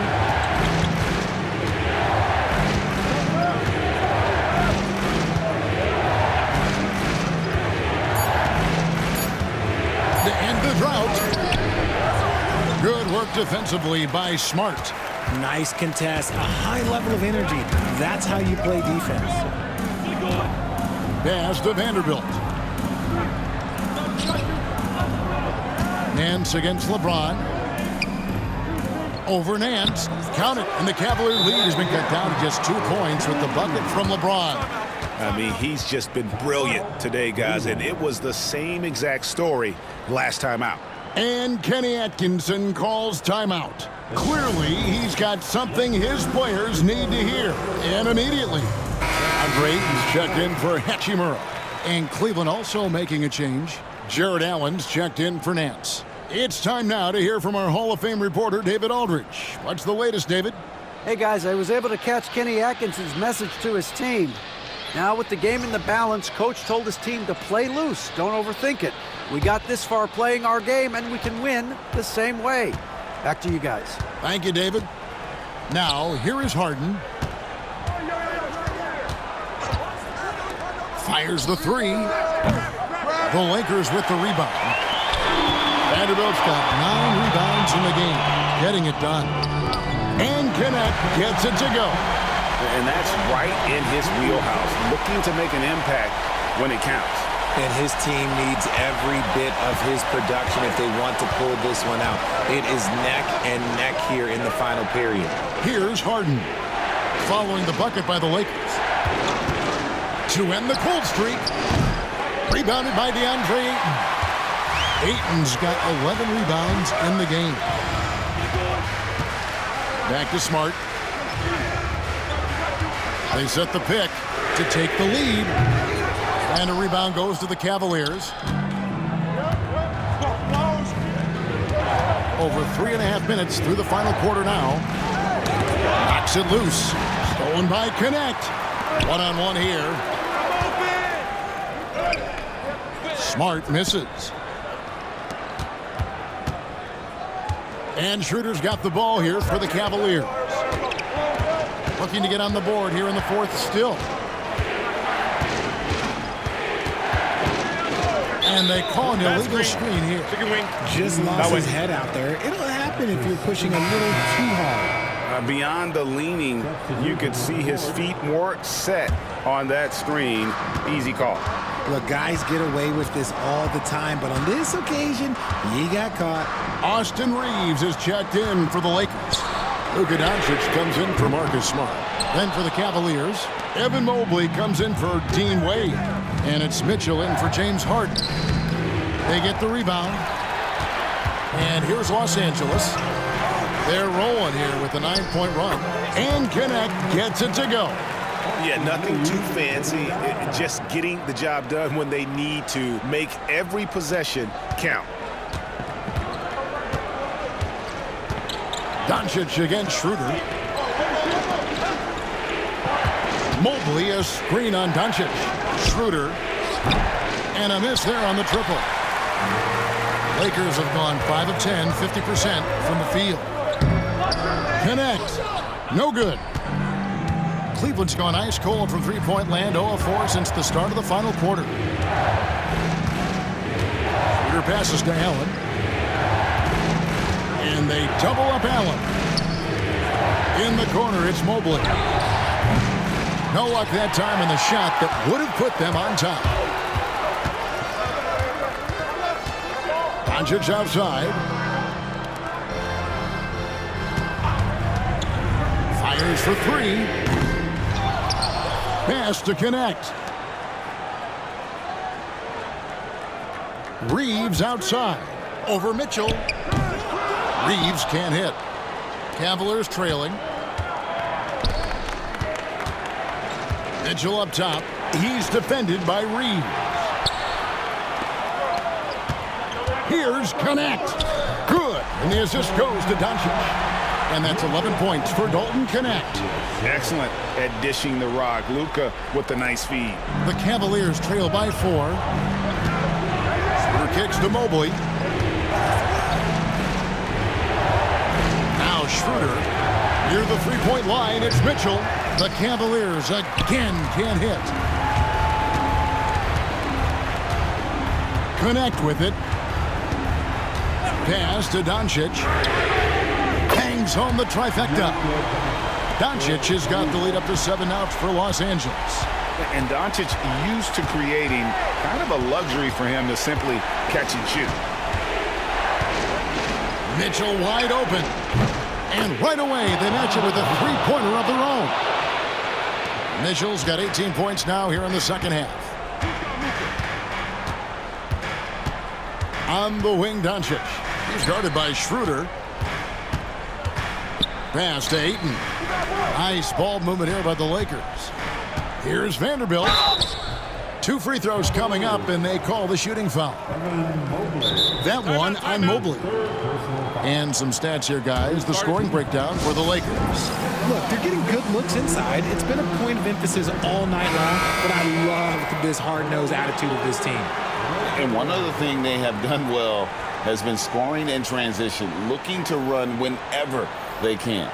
Speaker 2: To end the drought. Good work defensively by Smart.
Speaker 3: Nice contest, a high level of energy. That's how you play defense.
Speaker 2: Pass to Vanderbilt. Nance against LeBron. Over Nance. Count it. And the Cavalier lead has been cut down to just 2 points with the bucket from LeBron.
Speaker 7: I mean, he's just been brilliant today, guys, and it was the same exact story last time out.
Speaker 2: And Kenny Atkinson calls timeout. Clearly, he's got something his players need to hear, and immediately. Andre is checked in for Hachimura. And Cleveland also making a change. Jared Allen's checked in for Nance. It's time now to hear from our Hall of Fame reporter, David Aldridge. What's the latest, David?
Speaker 6: Hey guys, I was able to catch Kenny Atkinson's message to his team. Now with the game in the balance, coach told his team to play loose. Don't overthink it. We got this far playing our game, and we can win the same way. Back to you guys.
Speaker 2: Thank you, David. Now, here is Harden. Fires the three. The Lakers with the rebound. Vanderbilt's got 9 rebounds in the game. Getting it done. And Kenneth gets it to go.
Speaker 7: And that's right in his wheelhouse, looking to make an impact when it counts.
Speaker 3: And his team needs every bit of his production if they want to pull this one out. It is neck and neck here in the final period.
Speaker 2: Here's Harden. Following the bucket by the Lakers. To end the cold streak. Rebounded by DeAndre Ayton. Ayton's got 11 rebounds in the game. Back to Smart. They set the pick to take the lead. And a rebound goes to the Cavaliers. Over 3.5 minutes through the final quarter now. Knocks it loose. Stolen by Connect. One-on-one here. Smart misses. And Schroeder's got the ball here for the Cavaliers. Looking to get on the board here in the fourth still. And they call an illegal screen here.
Speaker 3: Just lost his head out there. It'll happen if you're pushing a little too hard.
Speaker 7: Beyond the leaning, you could see his feet more set on that screen. Easy call.
Speaker 3: Look, guys get away with this all the time, but on this occasion, he got caught.
Speaker 2: Austin Reeves is checked in for the Lakers. Luka Doncic comes in for Marcus Smart. Then for the Cavaliers, Evan Mobley comes in for Dean Wade. And it's Mitchell in for James Harden. They get the rebound. And here's Los Angeles. They're rolling here with a 9-point run. And Connect gets it to go.
Speaker 7: Yeah, nothing too fancy. Just getting the job done when they need to. Make every possession count.
Speaker 2: Doncic against Schroeder. Mobley, a screen on Doncic. Schroeder. And a miss there on the triple. Lakers have gone 5 of 10, 50% from the field. Connect. No good. Cleveland's gone ice cold from three-point land, 0 of 4 since the start of the final quarter. Schroeder passes to Allen. And they double up Allen. In the corner, it's Mobley. No luck that time in the shot that would have put them on top. Doncic outside. Fires for 3. Pass to Connect. Reeves outside. Over Mitchell. Reeves can't hit. Cavaliers trailing. Mitchell up top. He's defended by Reeves. Here's Connect. Good. And the assist goes to Doncic. And that's 11 points for Dalton Connect.
Speaker 7: Excellent at dishing the rock. Luka with the nice feed.
Speaker 2: The Cavaliers trail by 4. Schroeder kicks to Mobley. Now Schroeder near the three-point line. It's Mitchell. The Cavaliers again can't hit. Connect with it. Pass to Doncic. Bangs home the trifecta. Doncic has got the lead up to 7 outs for Los Angeles.
Speaker 4: And Doncic used to creating kind of a luxury for him to simply catch and shoot.
Speaker 2: Mitchell wide open. And right away, they match it with a three-pointer of their own. Mitchell's got 18 points now here in the second half. On the wing, Doncic. He's guarded by Schroeder. Pass to Ayton. Nice ball movement here by the Lakers. Here's Vanderbilt. 2 free throws coming up, and they call the shooting foul. That one on Mobley. And some stats here, guys. The scoring breakdown for the Lakers.
Speaker 3: Look, they're getting good looks inside. It's been a point of emphasis all night long, but I love this hard-nosed attitude of this team.
Speaker 4: And one other thing they have done well has been scoring in transition, looking to run whenever they can.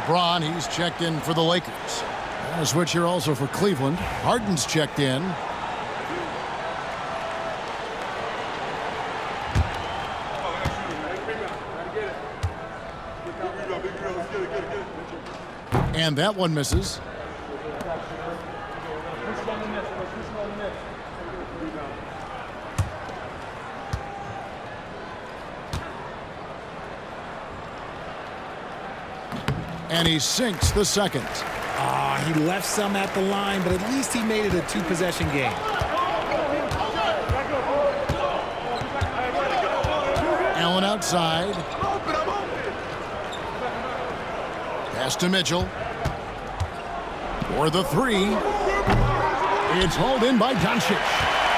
Speaker 2: LeBron, he's checked in for the Lakers. And a switch here also for Cleveland. Harden's checked in. And that one misses. And he sinks the second.
Speaker 3: He left some at the line, but at least he made it a 2-possession game.
Speaker 2: Allen outside. Pass to Mitchell. For the 3. It's hauled in by Doncic.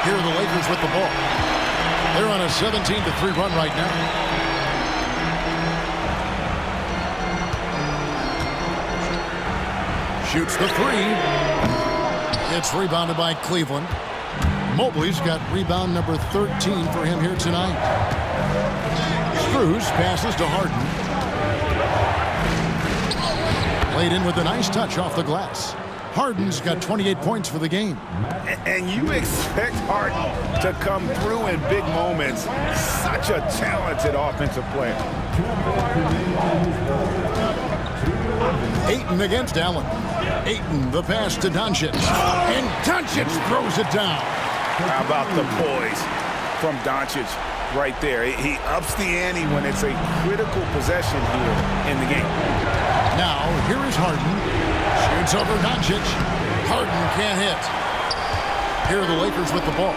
Speaker 2: Here are the Lakers with the ball. They're on a 17-3 run right now. Shoots the 3. It's rebounded by Cleveland. Mobley's got rebound number 13 for him here tonight. Strus passes to Harden. Played in with a nice touch off the glass. Harden's got 28 points for the game.
Speaker 4: And you expect Harden to come through in big moments. Such a talented offensive player.
Speaker 2: Ayton against Allen. Ayton, the pass to Doncic. And Doncic throws it down.
Speaker 4: How about the poise from Doncic right there? He ups the ante when it's a critical possession here in the game.
Speaker 2: Now, here is Harden. Shoots over Doncic. Harden can't hit. Here are the Lakers with the ball.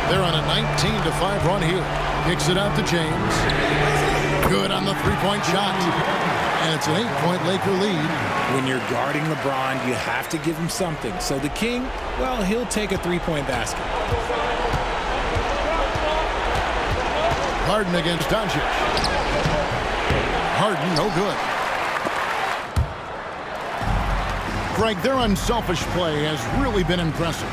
Speaker 2: They're on a 19-5 run here. Kicks it out to James. Good on the three-point shot. And it's an 8-point Laker lead.
Speaker 3: When you're guarding LeBron, you have to give him something. So the King, well, he'll take a 3-point basket.
Speaker 2: Harden against Doncic. Harden, no good. Greg, their unselfish play has really been impressive.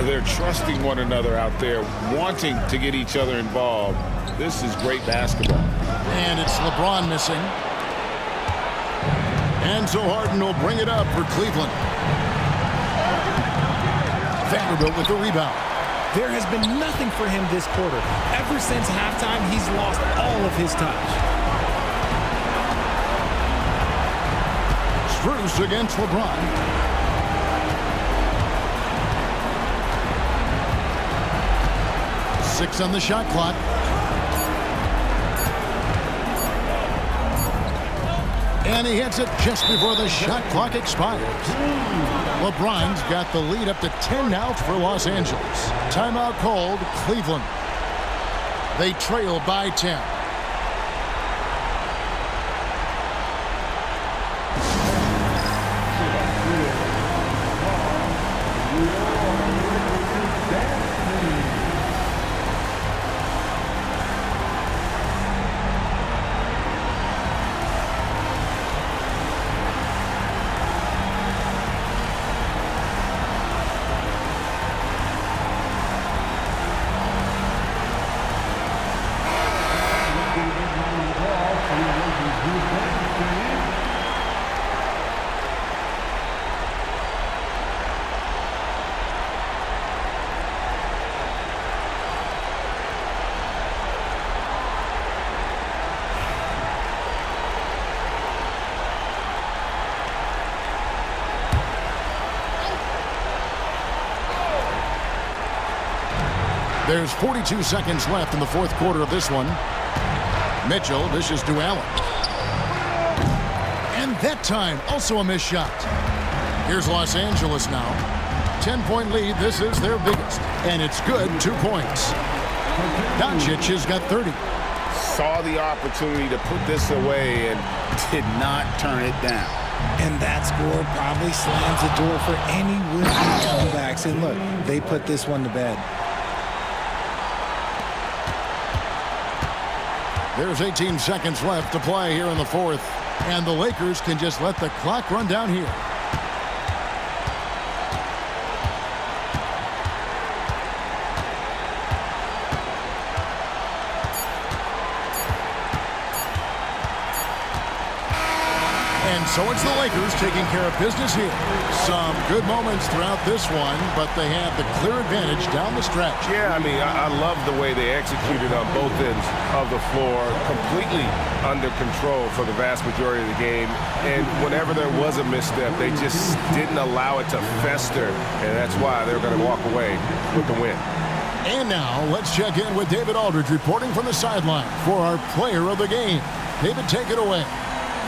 Speaker 4: They're trusting one another out there, wanting to get each other involved. This is great basketball.
Speaker 2: And it's LeBron missing. And so Harden will bring it up for Cleveland. Vanderbilt with the rebound.
Speaker 3: There has been nothing for him this quarter. Ever since halftime, he's lost all of his touch.
Speaker 2: Strus against LeBron. Six on the shot clock. And he hits it just before the shot clock expires. LeBron's got the lead up to 10 now for Los Angeles. Timeout called Cleveland. They trail by 10. There's 42 seconds left in the fourth quarter of this one. Mitchell dishes to Allen. And that time, also a missed shot. Here's Los Angeles now. 10-point lead. This is their biggest. And it's good, 2 points. Doncic has got 30.
Speaker 5: Saw the opportunity to put this away and
Speaker 4: Did not turn it down.
Speaker 3: And that score probably slams the door for any would-be comebacks. And look, they put this one to bed.
Speaker 2: There's 18 seconds left to play here in the fourth. And the Lakers can just let the clock run down here. And so it's the Lakers taking care of business here. Some good moments throughout this one, but they have the clear advantage down the stretch.
Speaker 5: Yeah, I mean, I love the way they executed on both ends of the floor, completely under control for the vast majority of the game. And whenever there was a misstep, they just didn't allow it to fester, and that's why they're going to walk away with the win.
Speaker 2: And now let's check in with David Aldridge reporting from the sideline for our player of the game. David, take it away.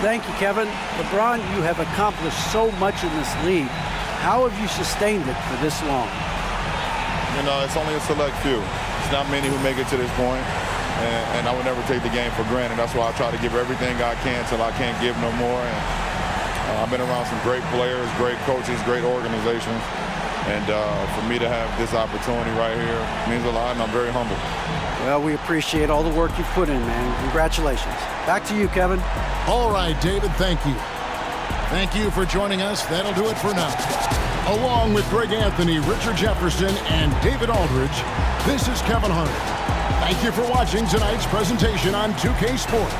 Speaker 6: Thank you, Kevin. LeBron, you have accomplished so much in this league. How have you sustained it for this long?
Speaker 8: You know, it's only a select few. It's not many who make it to this point, and I would never take the game for granted. That's why I try to give everything I can till I can't give no more. And I've been around some great players, great coaches, great organizations, and for me to have this opportunity right here means a lot, and I'm very humble.
Speaker 6: Well, we appreciate all the work you've put in, man. Congratulations. Back to you, Kevin.
Speaker 2: All right, David, thank you. Thank you for joining us. That'll do it for now. Along with Greg Anthony, Richard Jefferson, and David Aldridge, this is Kevin Harlan. Thank you for watching tonight's presentation on 2K Sports.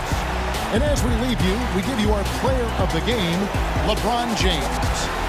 Speaker 2: And as we leave you, we give you our player of the game, LeBron James.